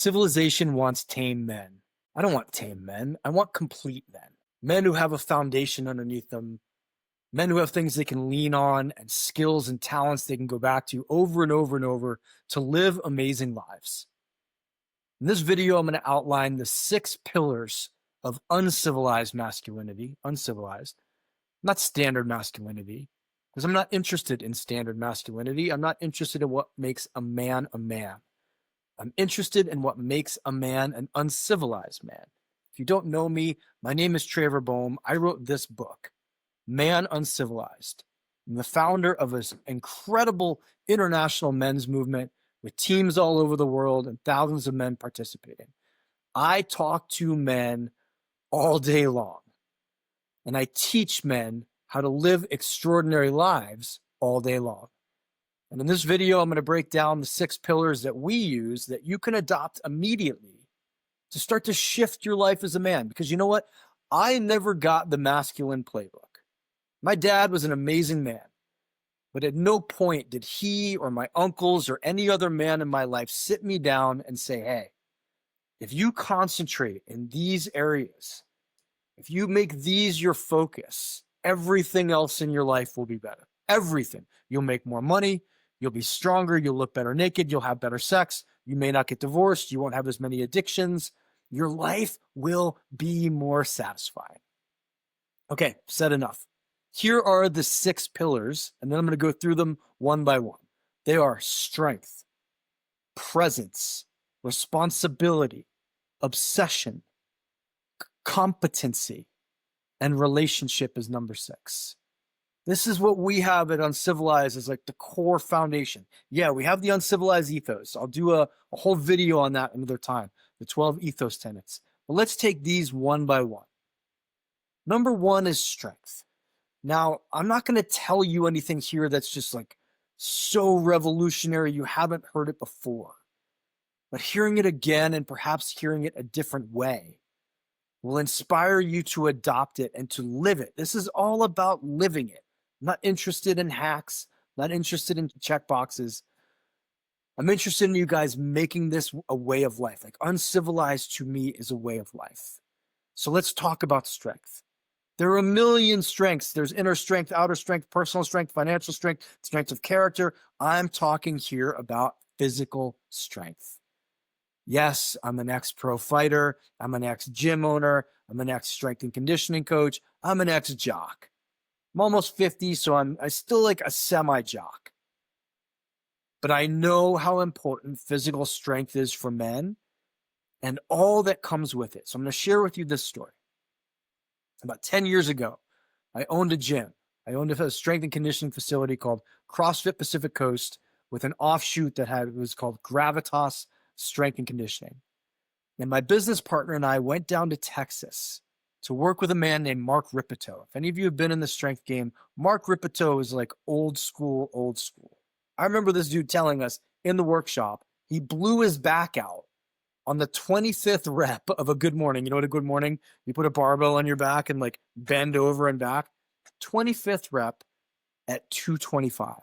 Civilization wants tame men. I don't want tame men. I want complete men. Men who have a foundation underneath them, men who have things they can lean on and skills and talents they can go back to over and over and over to live amazing lives. In this video, I'm going to outline the 6 pillars of uncivilized masculinity, uncivilized, not standard masculinity, because I'm not interested in standard masculinity. I'm not interested in what makes a man a man. I'm interested in what makes a man an uncivilized man. If you don't know me, my name is Traver Boehm. I wrote this book, Man Uncivilized. I'm the founder of this incredible international men's movement with teams all over the world and thousands of men participating. I talk to men all day long, and I teach men how to live extraordinary lives all day long. And in this video, I'm going to break down the 6 pillars that we use that you can adopt immediately to start to shift your life as a man. Because you know what? I never got the masculine playbook. My dad was an amazing man, but at no point did he or my uncles or any other man in my life sit me down and say, hey, if you concentrate in these areas, if you make these your focus, everything else in your life will be better. Everything. You'll make more money. You'll be stronger. You'll look better naked. You'll have better sex. You may not get divorced. You won't have as many addictions. Your life will be more satisfying. Okay, said enough. Here are the 6 pillars, and then I'm going to go through them one by one. They are strength, presence, responsibility, obsession, competency, and relationship is number 6. This is what we have at Uncivilized as like the core foundation. Yeah, we have the Uncivilized ethos. I'll do a whole video on that another time, the 12 ethos tenets. But let's take these one by one. Number 1 is strength. Now, I'm not going to tell you anything here that's just like so revolutionary you haven't heard it before. But hearing it again and perhaps hearing it a different way will inspire you to adopt it and to live it. This is all about living it. I'm not interested in hacks, not interested in check boxes. I'm interested in you guys making this a way of life. Like uncivilized to me is a way of life. So let's talk about strength. There are a million strengths. There's inner strength, outer strength, personal strength, financial strength, strength of character. I'm talking here about physical strength. Yes, I'm an ex-pro fighter. I'm an ex-gym owner. I'm an ex-strength and conditioning coach. I'm an ex-jock. I'm almost 50, so I still like a semi-jock. But I know how important physical strength is for men and all that comes with it. So I'm going to share with you this story. About 10 years ago, I owned a gym. I owned a strength and conditioning facility called CrossFit Pacific Coast with an offshoot that was called Gravitas Strength and Conditioning. And my business partner and I went down to Texas to work with a man named Mark Ripito. If any of you have been in the strength game, Mark Ripito is like old school, old school. I remember this dude telling us in the workshop, he blew his back out on the 25th rep of a good morning. You know what a good morning? You put a barbell on your back and like bend over and back. 25th rep at 225.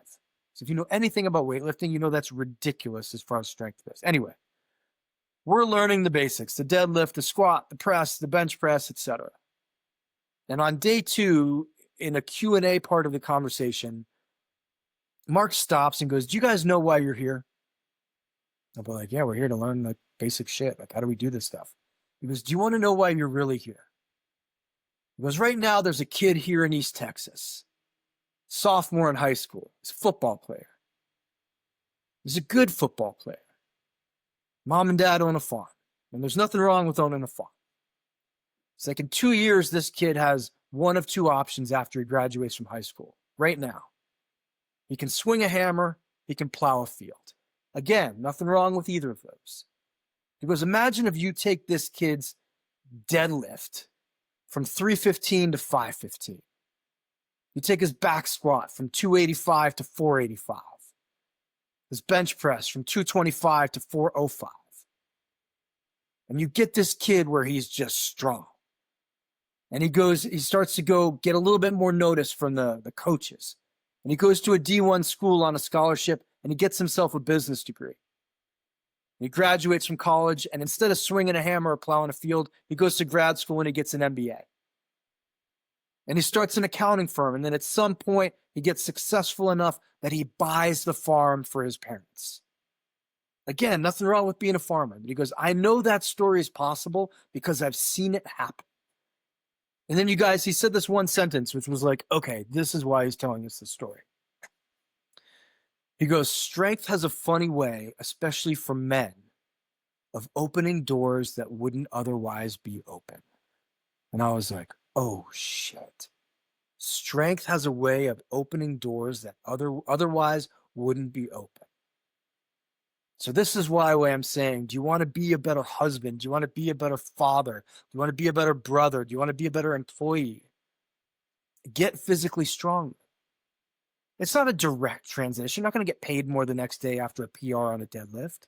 So if you know anything about weightlifting, you know that's ridiculous as far as strength goes. Anyway, we're learning the basics, the deadlift, the squat, the press, the bench press, etc. And on day 2, in a Q&A part of the conversation, Mark stops and goes, do you guys know why you're here? I'll be like, yeah, we're here to learn like basic shit. Like, how do we do this stuff? He goes, do you want to know why you're really here? He goes, right now there's a kid here in East Texas, sophomore in high school. He's a football player. He's a good football player. Mom and dad own a farm, and there's nothing wrong with owning a farm. It's like in 2 years, this kid has one of 2 options after he graduates from high school. Right now, he can swing a hammer, he can plow a field. Again, nothing wrong with either of those. He goes, imagine if you take this kid's deadlift from 315 to 515. You take his back squat from 285 to 485. His bench press from 225 to 405. And you get this kid where he's just strong. And he starts to go get a little bit more notice from the coaches. And he goes to a D1 school on a scholarship and he gets himself a business degree. He graduates from college, and instead of swinging a hammer or plowing a field, he goes to grad school and he gets an MBA. And he starts an accounting firm. And then at some point, he gets successful enough that he buys the farm for his parents. Again, nothing wrong with being a farmer. But he goes, I know that story is possible because I've seen it happen. And then you guys, he said this one sentence, which was like, okay, this is why he's telling us this story. He goes, strength has a funny way, especially for men, of opening doors that wouldn't otherwise be open. And I was like, oh shit. Strength has a way of opening doors that otherwise wouldn't be open. So this is why I'm saying, do you want to be a better husband? Do you want to be a better father? Do you want to be a better brother? Do you want to be a better employee? Get physically strong. It's not a direct transition. You're not going to get paid more the next day after a PR on a deadlift.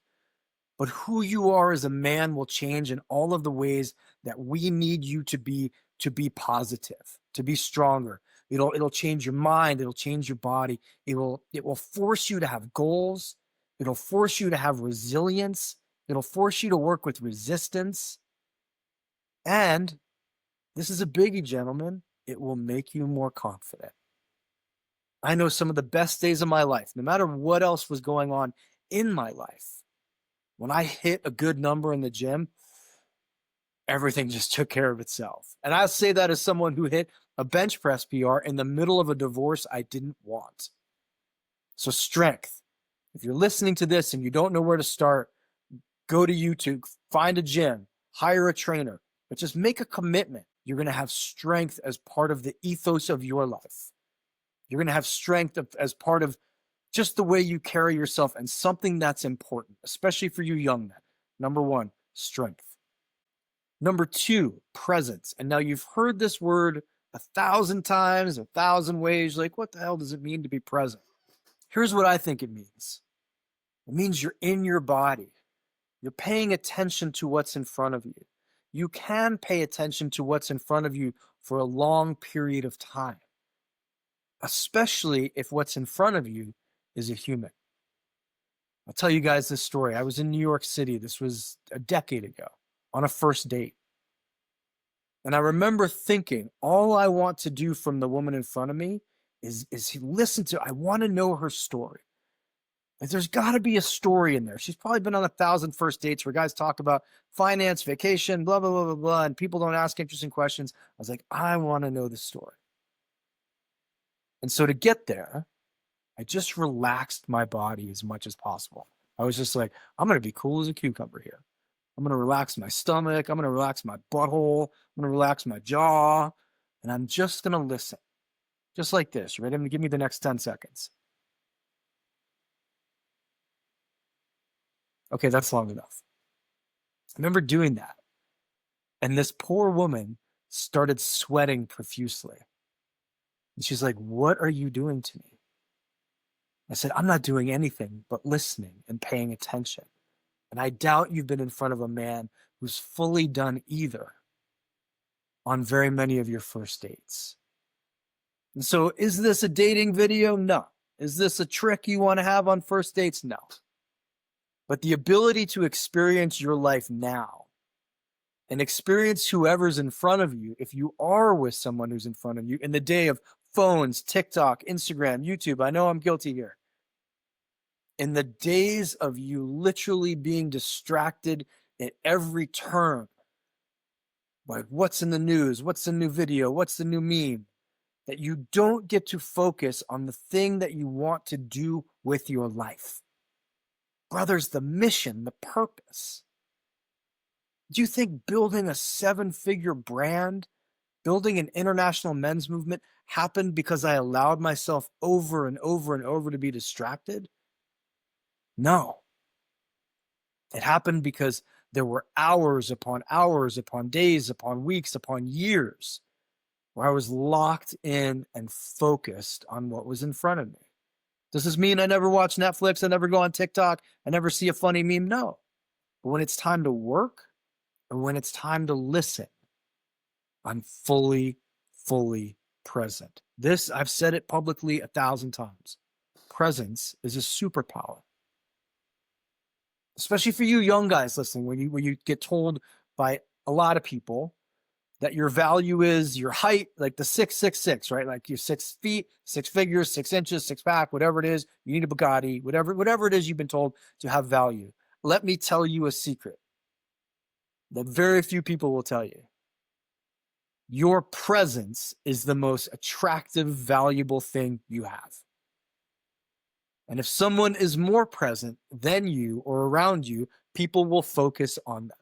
But who you are as a man will change in all of the ways that we need you to be positive, to be stronger. It'll change your mind. It'll change your body. It will force you to have goals. It'll force you to have resilience. It'll force you to work with resistance. And this is a biggie, gentlemen. It will make you more confident. I know some of the best days of my life, no matter what else was going on in my life, when I hit a good number in the gym, everything just took care of itself. And I say that as someone who hit a bench press PR in the middle of a divorce I didn't want. So strength. If you're listening to this and you don't know where to start, go to YouTube, find a gym, hire a trainer, but just make a commitment. You're going to have strength as part of the ethos of your life. You're going to have strength as part of just the way you carry yourself and something that's important, especially for you young men. Number one, strength. Number two, presence. And now you've heard this word 1,000 times, 1,000 ways. Like, what the hell does it mean to be present? Here's what I think it means. It means you're in your body. You're paying attention to what's in front of you. You can pay attention to what's in front of you for a long period of time, especially if what's in front of you is a human. I'll tell you guys this story. I was in New York City. This was a decade ago on a first date. And I remember thinking, all I want to do from the woman in front of me is listen to, I want to know her story. Like, there's got to be a story in there. She's probably been on 1,000 first dates where guys talk about finance, vacation, blah, blah, blah, blah, blah, and people don't ask interesting questions. I was like, I want to know the story. And so to get there, I just relaxed my body as much as possible. I was just like, I'm going to be cool as a cucumber here. I'm going to relax my stomach. I'm going to relax my butthole. I'm going to relax my jaw. And I'm just going to listen. Just like this. You ready? I'm going to give me the next 10 seconds. Okay, that's long enough. I remember doing that. And this poor woman started sweating profusely. And she's like, what are you doing to me? I said, I'm not doing anything but listening and paying attention. And I doubt you've been in front of a man who's fully done either on very many of your first dates. And so is this a dating video? No. Is this a trick you want to have on first dates? No. But the ability to experience your life now and experience whoever's in front of you, if you are with someone who's in front of you in the day of phones, TikTok, Instagram, YouTube, I know I'm guilty here. In the days of you literally being distracted at every turn, like what's in the news, what's the new video, what's the new meme, that you don't get to focus on the thing that you want to do with your life. Brothers, the mission, the purpose. Do you think building a 7-figure brand, building an international men's movement happened because I allowed myself over and over and over to be distracted? No. It happened because there were hours upon days, upon weeks, upon years where I was locked in and focused on what was in front of me. Does this mean I never watch Netflix? I never go on TikTok? I never see a funny meme? No. But when it's time to work or when it's time to listen, I'm fully present. This, I've said it publicly 1,000 times. Presence is a superpower. especially for you young guys listening, when you get told by a lot of people that your value is your height, like the 666, right? Like you're 6 feet, 6 figures, 6 inches, six pack, whatever it is. You need a Bugatti, whatever it is you've been told to have value. Let me tell you a secret that very few people will tell you. Your presence is the most attractive, valuable thing you have. And if someone is more present than you or around you, people will focus on them.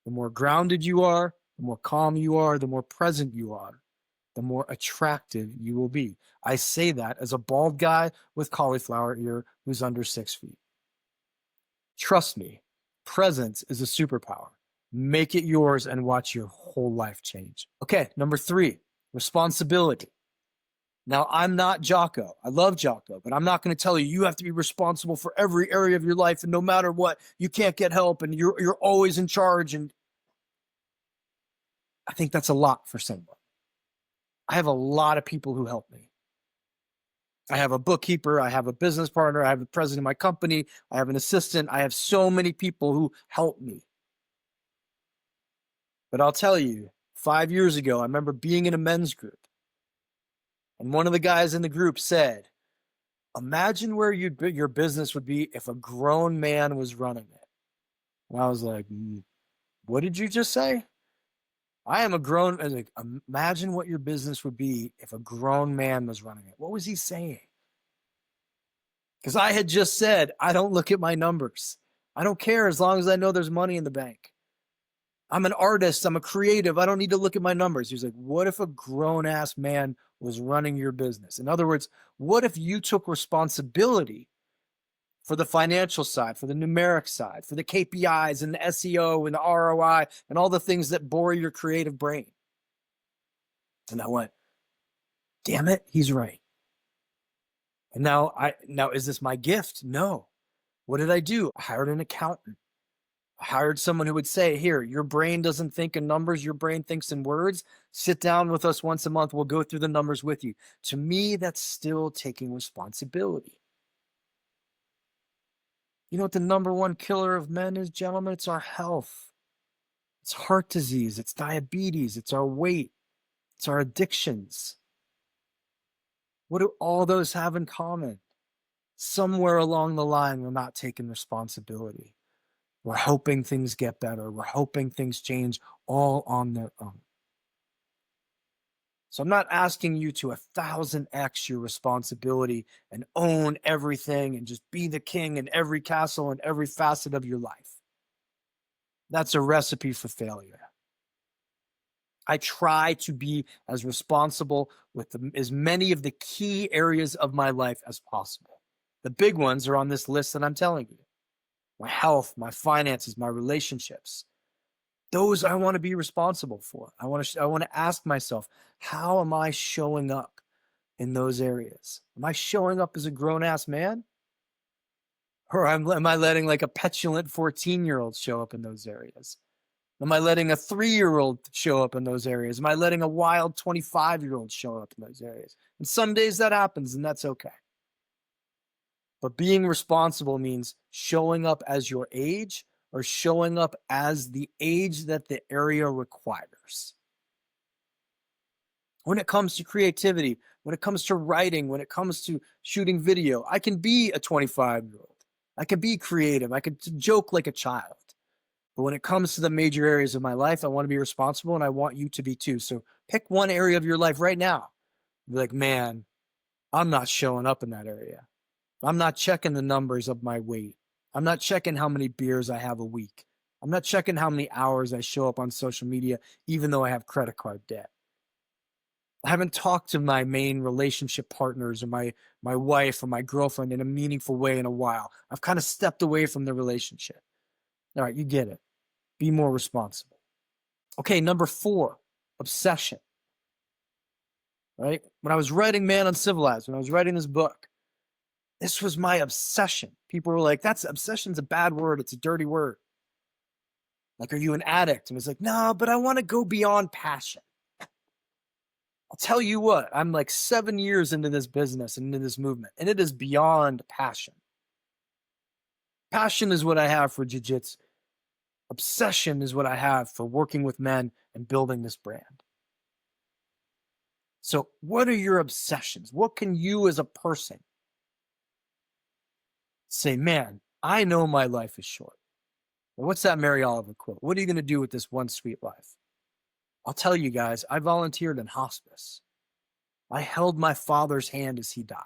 The more grounded you are, the more calm you are, the more present you are, the more attractive you will be. I say that as a bald guy with cauliflower ear who's under 6 feet. Trust me, presence is a superpower. Make it yours and watch your whole life change. Okay, number 3, responsibility. Now, I'm not Jocko. I love Jocko, but I'm not going to tell you you have to be responsible for every area of your life, and no matter what, you can't get help, and you're always in charge. And I think that's a lot for someone. I have a lot of people who help me. I have a bookkeeper, I have a business partner, I have the president of my company, I have an assistant. I have so many people who help me. But I'll tell you, 5 years ago, I remember being in a men's group, and one of the guys in the group said, imagine where your business would be if a grown man was running it. And I was like, what did you just say? I am a grown, I was like, imagine what your business would be if a grown man was running it. What was he saying? Because I had just said, I don't look at my numbers. I don't care as long as I know there's money in the bank. I'm an artist. I'm a creative. I don't need to look at my numbers. He was like, what if a grown ass man was running your business? In other words, what if you took responsibility for the financial side, for the numeric side, for the KPIs and the SEO and the ROI and all the things that bore your creative brain? And I went, damn it, he's right. And now is this my gift? No. What did I do? I hired an accountant. I hired someone who would say, here, your brain doesn't think in numbers, your brain thinks in words. Sit down with us once a month. We'll go through the numbers with you. To me, that's still taking responsibility. You know what the number one killer of men is, gentlemen? It's our health. It's heart disease. It's diabetes. It's our weight. It's our addictions. What do all those have in common? Somewhere along the line, we're not taking responsibility. We're hoping things get better. We're hoping things change all on their own. So I'm not asking you to 1,000x your responsibility and own everything and just be the king in every castle and every facet of your life. That's a recipe for failure. I try to be as responsible with as many of the key areas of my life as possible. The big ones are on this list that I'm telling you. My health, my finances, my relationships. Those I want to be responsible for. I want to ask myself, how am I showing up in those areas? Am I showing up as a grown-ass man? Or am I letting like a petulant 14-year-old show up in those areas? Am I letting a 3-year-old show up in those areas? Am I letting a wild 25-year-old show up in those areas? And some days that happens, and that's okay. But being responsible means showing up as your age or showing up as the age that the area requires. When it comes to creativity, when it comes to writing, when it comes to shooting video, I can be a 25-year-old. I can be creative. I can joke like a child. But when it comes to the major areas of my life, I want to be responsible, and I want you to be too. So pick one area of your life right now. Be like, man, I'm not showing up in that area. I'm not checking the numbers of my weight. I'm not checking how many beers I have a week. I'm not checking how many hours I show up on social media, even though I have credit card debt. I haven't talked to my main relationship partners or my wife or my girlfriend in a meaningful way in a while. I've kind of stepped away from the relationship. All right, you get it. Be more responsible. Okay, number 4, obsession. Right? When I was writing Uncivilized, when I was writing this book, this was my obsession. People were like, obsession's a bad word. It's a dirty word. Like, are you an addict? And it's like, no, but I want to go beyond passion. I'll tell you what, I'm like 7 years into this business and into this movement, and it is beyond passion. Passion is what I have for jiu-jitsu. Obsession is what I have for working with men and building this brand. So what are your obsessions? What can you as a person say, man, I know my life is short. Well, what's that Mary Oliver quote? What are you going to do with this one sweet life? I'll tell you guys, I volunteered in hospice. I held my father's hand as he died.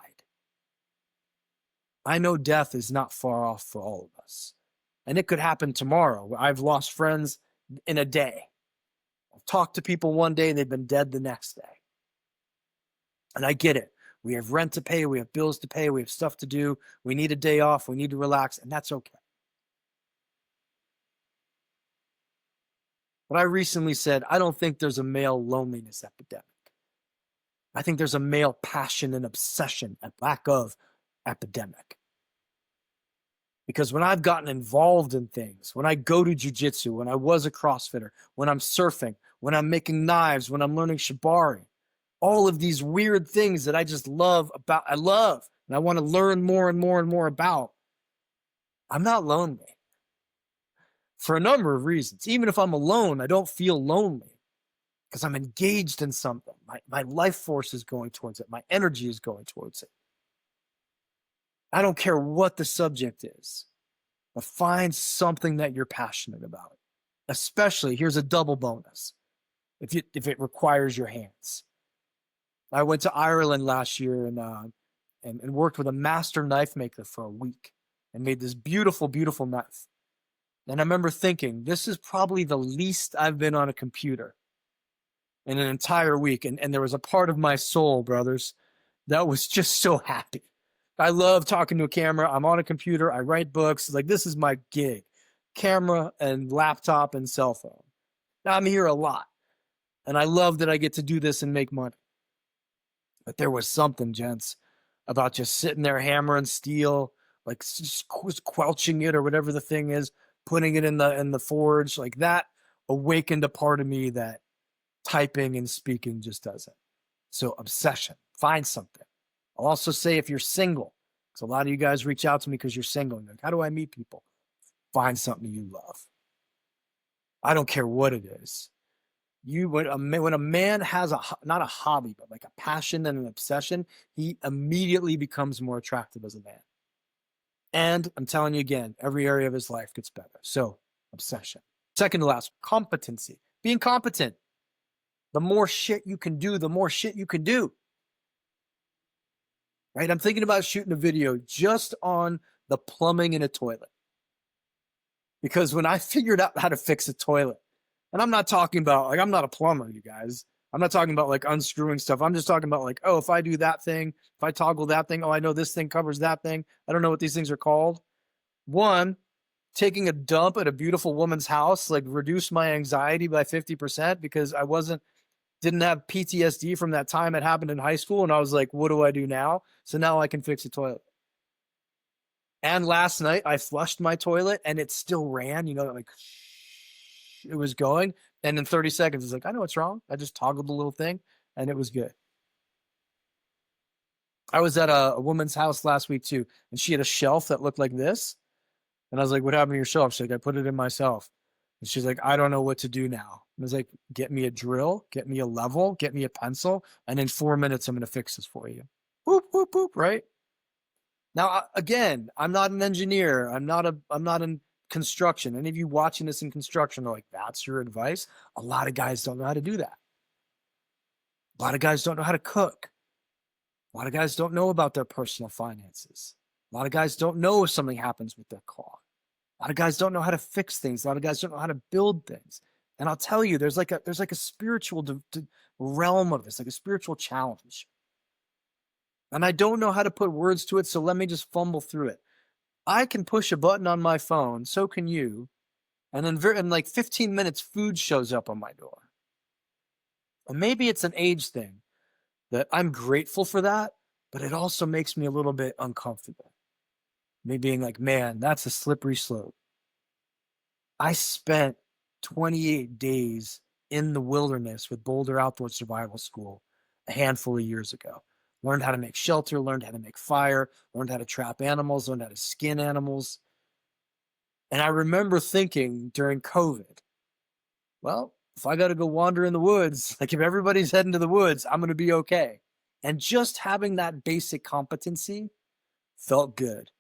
I know death is not far off for all of us. And it could happen tomorrow. I've lost friends in a day. I've talked to people one day, they've been dead the next day. And I get it. We have rent to pay, we have bills to pay, we have stuff to do, we need a day off, we need to relax, and that's okay. But I recently said, I don't think there's a male loneliness epidemic. I think there's a male passion and obsession, a lack of epidemic. Because when I've gotten involved in things, when I go to jiu-jitsu, when I was a CrossFitter, when I'm surfing, when I'm making knives, when I'm learning shibari, all of these weird things that I just love, and I want to learn more and more and more about, I'm not lonely. For a number of reasons. Even if I'm alone, I don't feel lonely because I'm engaged in something. My life force is going towards it. My energy is going towards it. I don't care what the subject is, but find something that you're passionate about. Especially, here's a double bonus, if it requires your hands. I went to Ireland last year and worked with a master knife maker for a week and made this beautiful, beautiful knife. And I remember thinking, this is probably the least I've been on a computer in an entire week. And there was a part of my soul, brothers, that was just so happy. I love talking to a camera. I'm on a computer. I write books. Like, this is my gig. Camera and laptop and cell phone. Now, I'm here a lot. And I love that I get to do this and make money. But there was something, gents, about just sitting there hammering steel, like just quelching it or whatever the thing is, putting it in the forge. Like, that awakened a part of me that typing and speaking just doesn't. So obsession, find something. I'll also say if you're single, because a lot of you guys reach out to me because you're single. And like, how do I meet people? Find something you love. I don't care what it is. When a man has not a hobby, but like a passion and an obsession, he immediately becomes more attractive as a man. And I'm telling you again, every area of his life gets better. So obsession. Second to last, competency. Being competent. The more shit you can do, the more shit you can do. Right? I'm thinking about shooting a video just on the plumbing in a toilet. Because when I figured out how to fix a toilet, and I'm not talking about, like, I'm not a plumber, you guys. I'm not talking about like unscrewing stuff. I'm just talking about like, oh, if I do that thing, if I toggle that thing, oh, I know this thing covers that thing. I don't know what these things are called. One, taking a dump at a beautiful woman's house, like, reduced my anxiety by 50% because I didn't have PTSD from that time it happened in high school. And I was like, what do I do now? So now I can fix a toilet. And last night I flushed my toilet and it still ran, like it was going. And in 30 seconds, it's like, I know what's wrong. I just toggled the little thing and it was good. I was at a woman's house last week too, and she had a shelf that looked like this. And I was like, what happened to your shelf? She's like, I put it in myself. And she's like, I don't know what to do now. I was like, get me a drill, get me a level, get me a pencil, and in 4 minutes, I'm going to fix this for you. Boop, boop, boop, right? Now, again, I'm not an engineer. I'm not in construction. Any of you watching this in construction are like, that's your advice? A lot of guys don't know how to do that. A lot of guys don't know how to cook. A lot of guys don't know about their personal finances. A lot of guys don't know if something happens with their car. A lot of guys don't know how to fix things. A lot of guys don't know how to build things. And I'll tell you, there's like a spiritual realm of this, like a spiritual challenge. And I don't know how to put words to it, so let me just fumble through it. I can push a button on my phone, so can you, and in like 15 minutes, food shows up on my door. And maybe it's an age thing that I'm grateful for that, but it also makes me a little bit uncomfortable. Me being like, man, that's a slippery slope. I spent 28 days in the wilderness with Boulder Outdoor Survival School a handful of years ago. Learned how to make shelter, learned how to make fire, learned how to trap animals, learned how to skin animals. And I remember thinking during COVID, well, if I got to go wander in the woods, like if everybody's heading to the woods, I'm going to be okay. And just having that basic competency felt good.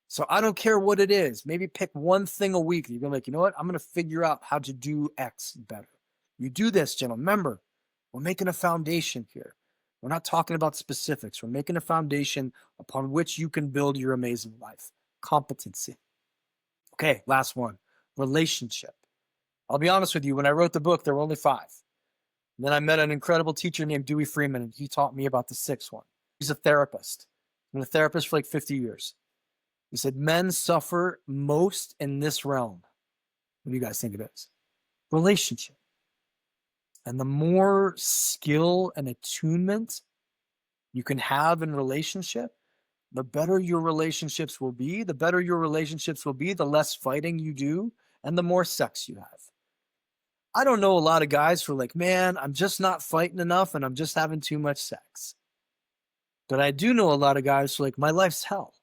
So I don't care what it is. Maybe pick one thing a week. You're going to like, you know what? I'm going to figure out how to do X better. You do this, gentlemen. Remember, we're making a foundation here. We're not talking about specifics. We're making a foundation upon which you can build your amazing life. Competency. Okay, last one. Relationship. I'll be honest with you. When I wrote the book, there were only 5. And then I met an incredible teacher named Dewey Freeman, and he taught me about the 6th one. He's a therapist. I've been a therapist for like 50 years. He said, men suffer most in this realm. What do you guys think it is? Relationship. And the more skill and attunement you can have in relationship, the better your relationships will be. The better your relationships will be, the less fighting you do, and the more sex you have. I don't know a lot of guys who are like, man, I'm just not fighting enough and I'm just having too much sex. But I do know a lot of guys who are like, my life's hell.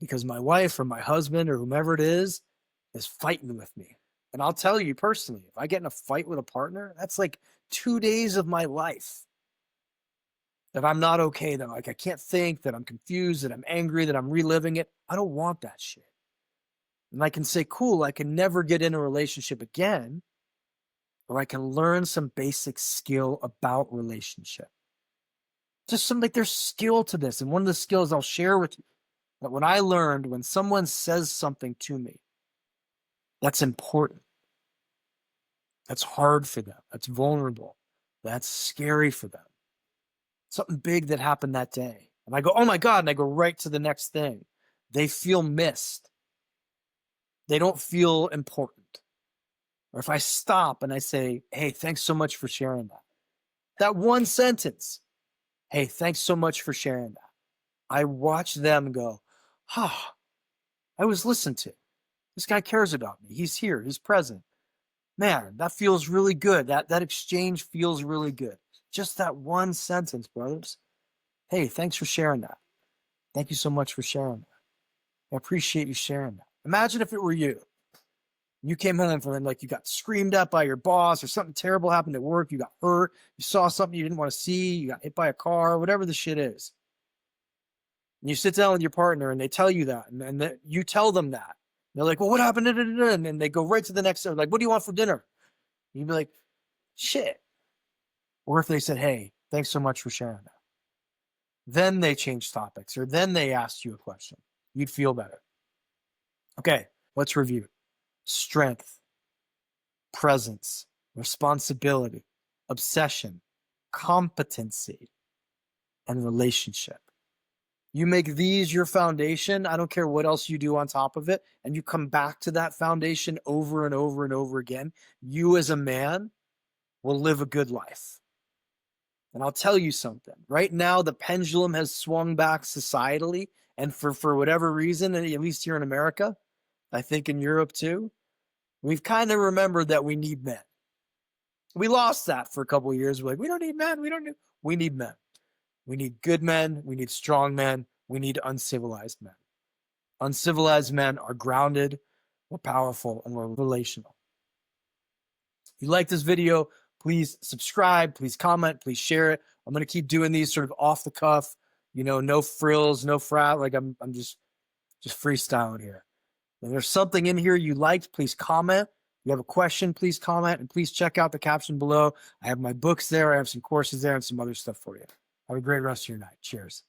Because my wife or my husband or whomever it is fighting with me. And I'll tell you personally, if I get in a fight with a partner, that's like 2 days of my life that I'm not okay, that like I can't think, that I'm confused, that I'm angry, that I'm reliving it. I don't want that shit. And I can say, cool, I can never get in a relationship again, or I can learn some basic skill about relationship. Just some, like there's skill to this. And one of the skills I'll share with you, that when I learned, when someone says something to me, that's important. That's hard for them. That's vulnerable. That's scary for them. Something big that happened that day. And I go, oh my God, and I go right to the next thing. They feel missed. They don't feel important. Or if I stop and I say, hey, thanks so much for sharing that. That one sentence, hey, thanks so much for sharing that. I watch them go, I was listened to. This guy cares about me. He's here. He's present. Man, that feels really good. That exchange feels really good. Just that one sentence, brothers. Hey, thanks for sharing that. Thank you so much for sharing that. I appreciate you sharing that. Imagine if it were you. You came home from like you got screamed at by your boss or something terrible happened at work. You got hurt. You saw something you didn't want to see. You got hit by a car, whatever the shit is. And you sit down with your partner and they tell you that. And you tell them that. They're like, well, what happened? And they go right to the next. Like, what do you want for dinner? And you'd be like, shit. Or if they said, hey, thanks so much for sharing that. Then they change topics or then they asked you a question. You'd feel better. Okay, let's review. Strength, presence, responsibility, obsession, competency, and relationship. You make these your foundation. I don't care what else you do on top of it. And you come back to that foundation over and over and over again. You as a man will live a good life. And I'll tell you something. Right now, the pendulum has swung back societally. And for whatever reason, and at least here in America, I think in Europe too, we've kind of remembered that we need men. We lost that for a couple of years. We're like, we don't need men. We need men. We need good men. We need strong men. We need uncivilized men. Uncivilized men are grounded, we're powerful, and we're relational. If you like this video, please subscribe, please comment, please share it. I'm going to keep doing these sort of off the cuff, no frills, no frat. Like I'm just freestyling here. If there's something in here you liked, please comment. If you have a question, please comment, and please check out the caption below. I have my books there. I have some courses there and some other stuff for you. Have a great rest of your night. Cheers.